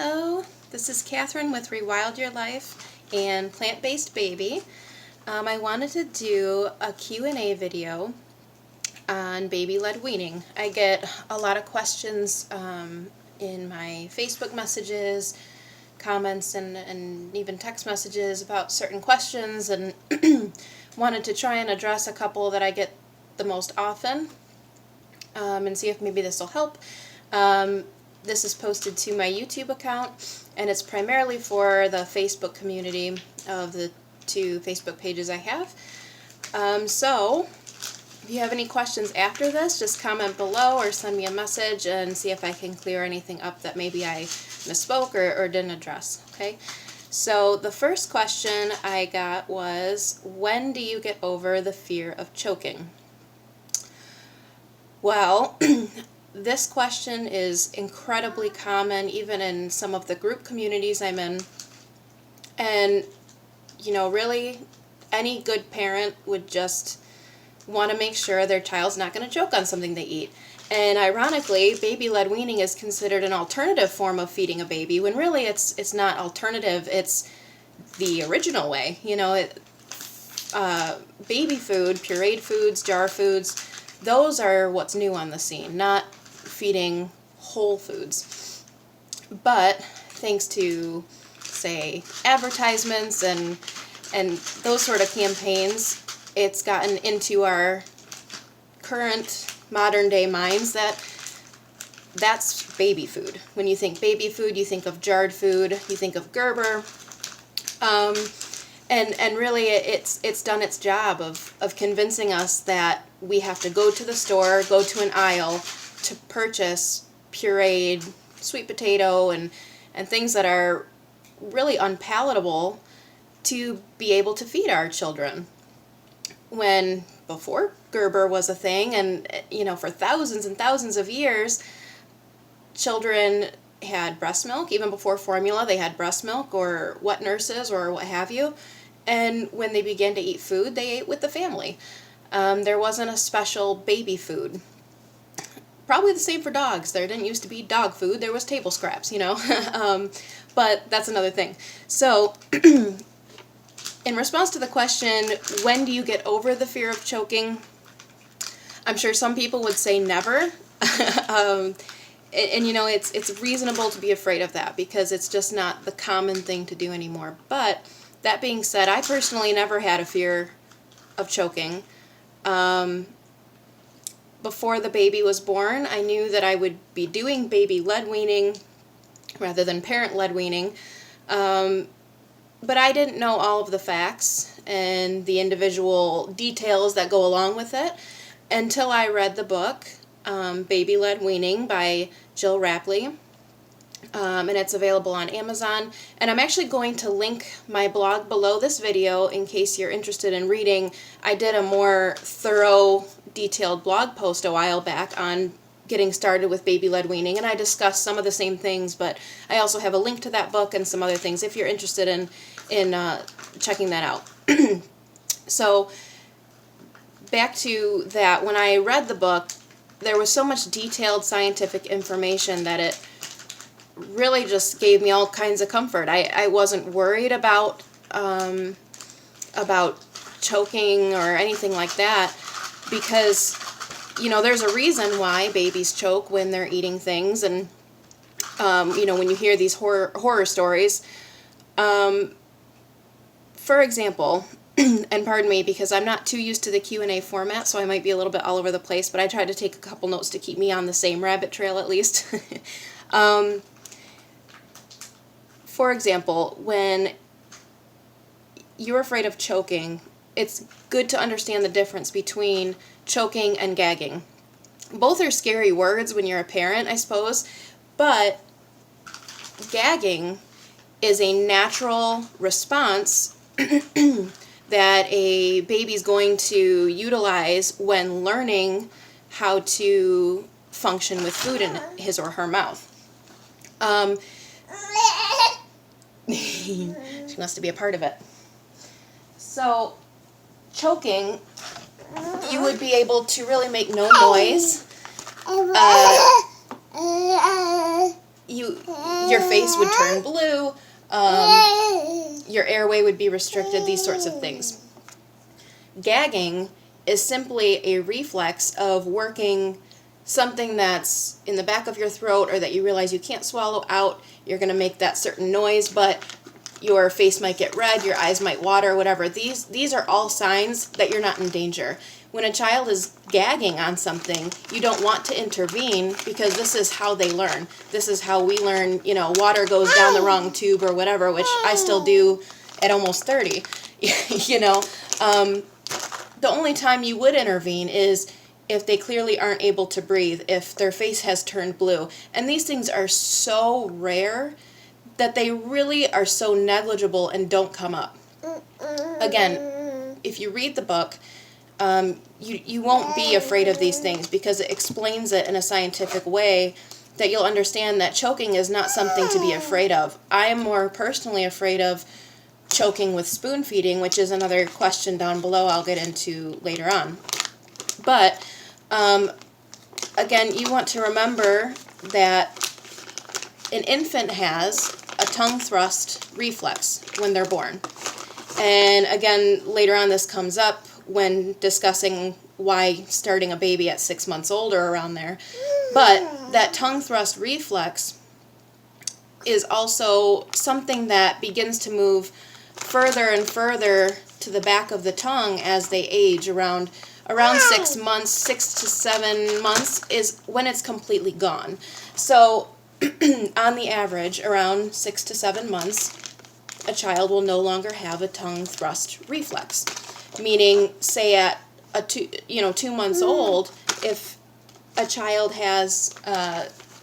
Hello, this is Catherine with Rewild Your Life and Plant-Based Baby. I wanted to do a Q&A video on baby-led weaning. I get a lot of questions in my Facebook messages, comments, and even text messages about certain questions, and wanted to try and address a couple that I get the most often and see if maybe this will help. This is posted to my YouTube account, and it's primarily for the Facebook community of the two Facebook pages I have. So if you have any questions after this, just comment below or send me a message and see if I can clear anything up that maybe I misspoke or didn't address. Okay. So the first question I got was, when do you get over the fear of choking? Well, this question is incredibly common even in some of the group communities I'm in. And, you know, really any good parent would just want to make sure their child's not going to choke on something they eat. And ironically, baby-led weaning is considered an alternative form of feeding a baby, when really it's not alternative, it's the original way. You know, baby food, pureed foods, jar foods, those are what's new on the scene, not feeding whole foods. But thanks to, say, advertisements and those sort of campaigns, it's gotten into our current modern day minds that that's baby food. When you think baby food, you think of jarred food, you think of Gerber, and really it's done its job of convincing us that we have to go to the store, go to an aisle to purchase pureed sweet potato and things that are really unpalatable to be able to feed our children. When before Gerber was a thing, and you know, for thousands and thousands of years, children had breast milk. Even before formula, they had breast milk or wet nurses or what have you. And when they began to eat food, they ate with the family. There wasn't a special baby food. Probably the same for dogs. There didn't used to be dog food. There was table scraps, you know. But that's another thing. So in response to the question, when do you get over the fear of choking? I'm sure some people would say never. And you know, it's reasonable to be afraid of that because it's just not the common thing to do anymore. But that being said, I personally never had a fear of choking. Before the baby was born, I knew that I would be doing baby-led weaning rather than parent-led weaning. But I didn't know all of the facts and the individual details that go along with it until I read the book, Baby-Led Weaning by Jill Rapley. And it's available on Amazon. And I'm actually going to link my blog below this video in case you're interested in reading. I did a more thorough, detailed blog post a while back on getting started with baby-led weaning, and I discussed some of the same things, but I also have a link to that book and some other things if you're interested in checking that out. So back to that, when I read the book, there was so much detailed scientific information that it really just gave me all kinds of comfort. I wasn't worried about choking or anything like that, because you know, there's a reason why babies choke when they're eating things, and you know, when you hear these horror stories, for example, and pardon me because I'm not too used to the Q&A format, so I might be a little bit all over the place, but I tried to take a couple notes to keep me on the same rabbit trail at least. For example, when you're afraid of choking, it's good to understand the difference between choking and gagging. Both are scary words when you're a parent, I suppose, but gagging is a natural response that a baby's going to utilize when learning how to function with food in his or her mouth. She wants to be a part of it. So, choking, you would be able to really make no noise your face would turn blue, your airway would be restricted, these sorts of things. Gagging is simply a reflex of working something that's in the back of your throat or that you realize you can't swallow out. You're going to make that certain noise, but your face might get red, your eyes might water, whatever. These are all signs that you're not in danger. When a child is gagging on something, you don't want to intervene because this is how they learn. This is how we learn, water goes down the wrong tube or whatever, which I still do at almost 30. The only time you would intervene is if they clearly aren't able to breathe, if their face has turned blue. And these things are so rare that they really are so negligible and don't come up. Again, if you read the book, you won't be afraid of these things because it explains it in a scientific way that you'll understand that choking is not something to be afraid of. I am more personally afraid of choking with spoon feeding, which is another question down below I'll get into later on. But, again, you want to remember that an infant has a tongue thrust reflex when they're born. And again, later on this comes up when discussing why starting a baby at 6 months old or around there. But that tongue thrust reflex is also something that begins to move further and further to the back of the tongue as they age. Around 6 months, 6 to 7 months is when it's completely gone. So on the average, around 6 to 7 months, a child will no longer have a tongue thrust reflex. Meaning, say at 2 months old, if a child has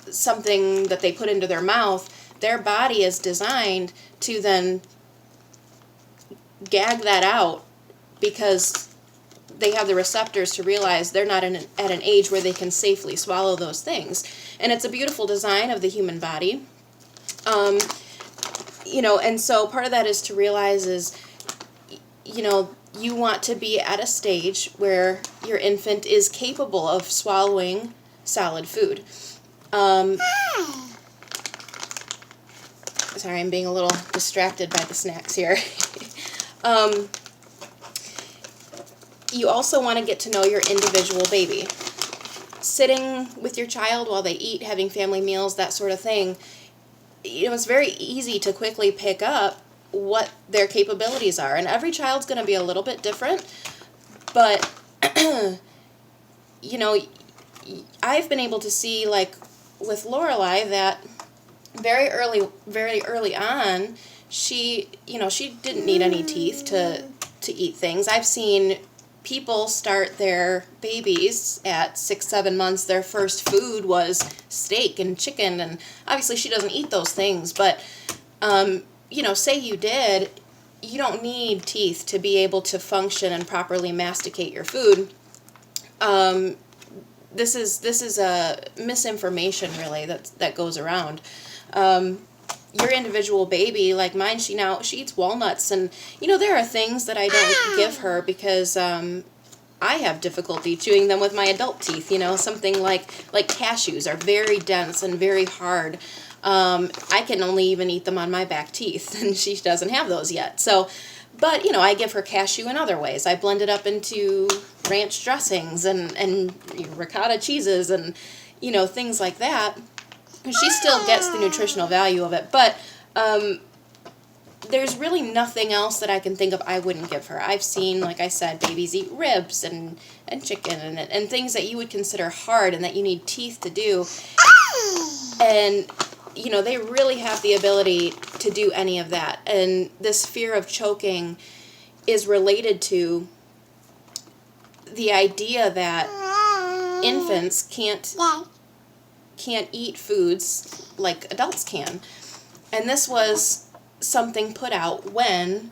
something that they put into their mouth, their body is designed to then gag that out because they have the receptors to realize they're not at an age where they can safely swallow those things. And it's a beautiful design of the human body. And so part of that is to realize is, you want to be at a stage where your infant is capable of swallowing solid food. Sorry, I'm being a little distracted by the snacks here. You also want to get to know your individual baby. Sitting with your child while they eat, having family meals, that sort of thing, it's very easy to quickly pick up what their capabilities are. And every child's going to be a little bit different. But, I've been able to see, like, with Lorelai, that very early on, she didn't need any teeth to eat things. I've seen people start their babies at 6, 7 months. Their first food was steak and chicken, and obviously she doesn't eat those things, but, say you did, you don't need teeth to be able to function and properly masticate your food. This is a misinformation, really, that goes around. Your individual baby, like mine, she eats walnuts, and there are things that I don't give her because I have difficulty chewing them with my adult teeth. Something like cashews are very dense and very hard. I can only even eat them on my back teeth, and she doesn't have those yet. So, but I give her cashew in other ways. I blend it up into ranch dressings and ricotta cheeses and things like that. She still gets the nutritional value of it, but there's really nothing else that I can think of I wouldn't give her. I've seen, like I said, babies eat ribs and chicken and things that you would consider hard and that you need teeth to do. And, they really have the ability to do any of that. And this fear of choking is related to the idea that infants can't eat foods like adults can. And this was something put out when,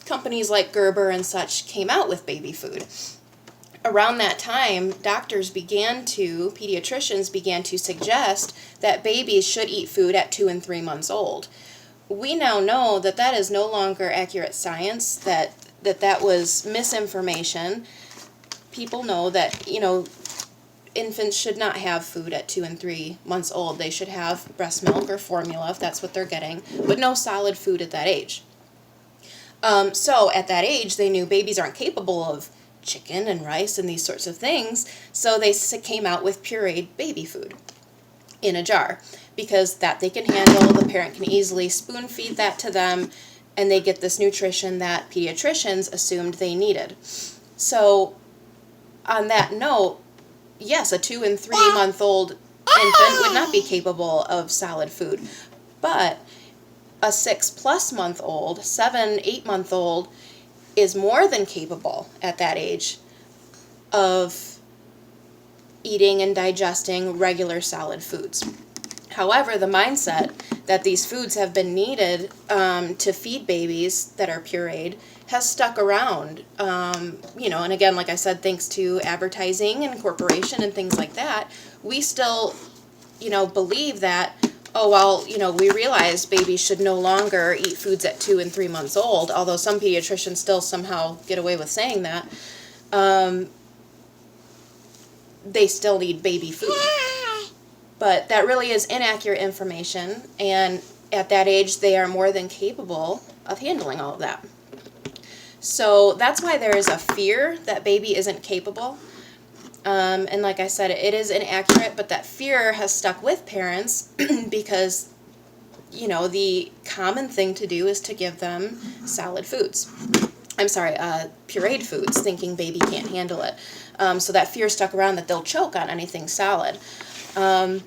companies like Gerber and such came out with baby food. Around that time, pediatricians began to suggest that babies should eat food at 2 and 3 months old. We now know that that is no longer accurate science, that was misinformation. People know that, infants should not have food at 2 and 3 months old. They should have breast milk or formula if that's what they're getting, but no solid food at that age. So at that age, they knew babies aren't capable of chicken and rice and these sorts of things, so they came out with pureed baby food in a jar, because that they can handle, the parent can easily spoon feed that to them, and they get this nutrition that pediatricians assumed they needed. So on that note, yes, a 2 and 3 month old infant would not be capable of solid food, but a 6+ month old, 7, 8 month old is more than capable at that age of eating and digesting regular solid foods. However, the mindset that these foods have been needed to feed babies that are pureed has stuck around. And again, like I said, thanks to advertising and corporation and things like that, we still, believe that, we realize babies should no longer eat foods at 2 and 3 months old, although some pediatricians still somehow get away with saying that. They still need baby food. But that really is inaccurate information, and at that age they are more than capable of handling all of that. So that's why there is a fear that baby isn't capable. And like I said, it is inaccurate, but that fear has stuck with parents because, the common thing to do is to give them solid foods. Pureed foods, thinking baby can't handle it. So that fear stuck around that they'll choke on anything solid. The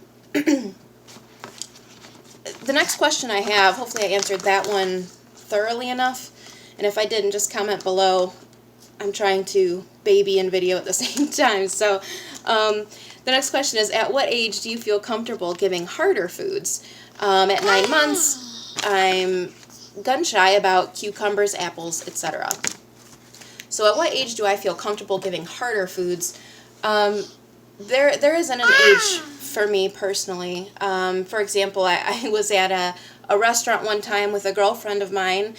next question I have, hopefully I answered that one thoroughly enough. And if I didn't, just comment below. I'm trying to baby and video at the same time. So the next question is, at what age do you feel comfortable giving harder foods? At 9 months, I'm gun-shy about cucumbers, apples, etc. So at what age do I feel comfortable giving harder foods? There isn't an age for me personally. For example, I was at a restaurant one time with a girlfriend of mine,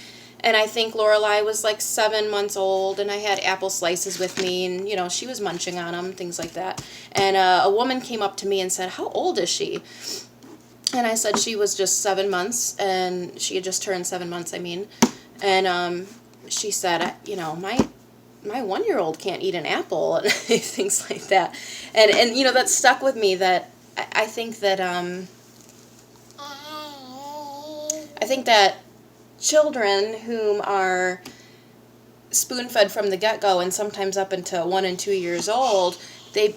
and I think Lorelai was like 7 months old, and I had apple slices with me, and she was munching on them, things like that. And a woman came up to me and said, "How old is she?" And I said she was just 7 months, and she had just turned 7 months, And she said, my 1-year-old can't eat an apple, and things like that. And that stuck with me, that I think that children whom are spoon-fed from the get-go, and sometimes up until 1 and 2 years old, they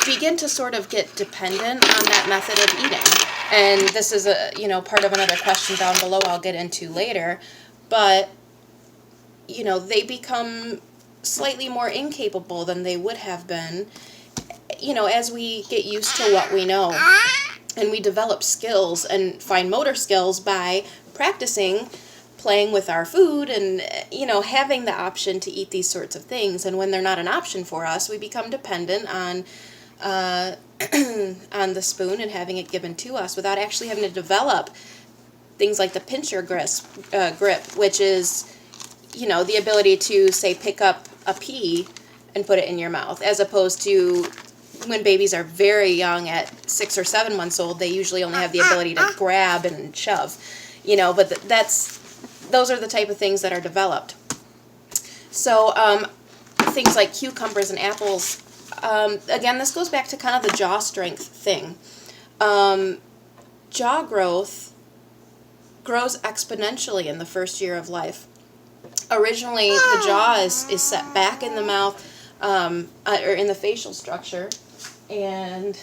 begin to sort of get dependent on that method of eating. And this is part of another question down below I'll get into later. But, they become slightly more incapable than they would have been, as we get used to what we know. And we develop skills and fine motor skills by practicing playing with our food and, having the option to eat these sorts of things. And when they're not an option for us, we become dependent on on the spoon and having it given to us without actually having to develop things like the pincher grip, which is, the ability to, say, pick up a pea and put it in your mouth, as opposed to when babies are very young at 6 or 7 months old, they usually only have the ability to grab and shove, but those are the type of things that are developed. So things like cucumbers and apples, again, this goes back to kind of the jaw strength thing. Jaw growth grows exponentially in the first year of life. Originally, the jaw is set back in the mouth, or in the facial structure, and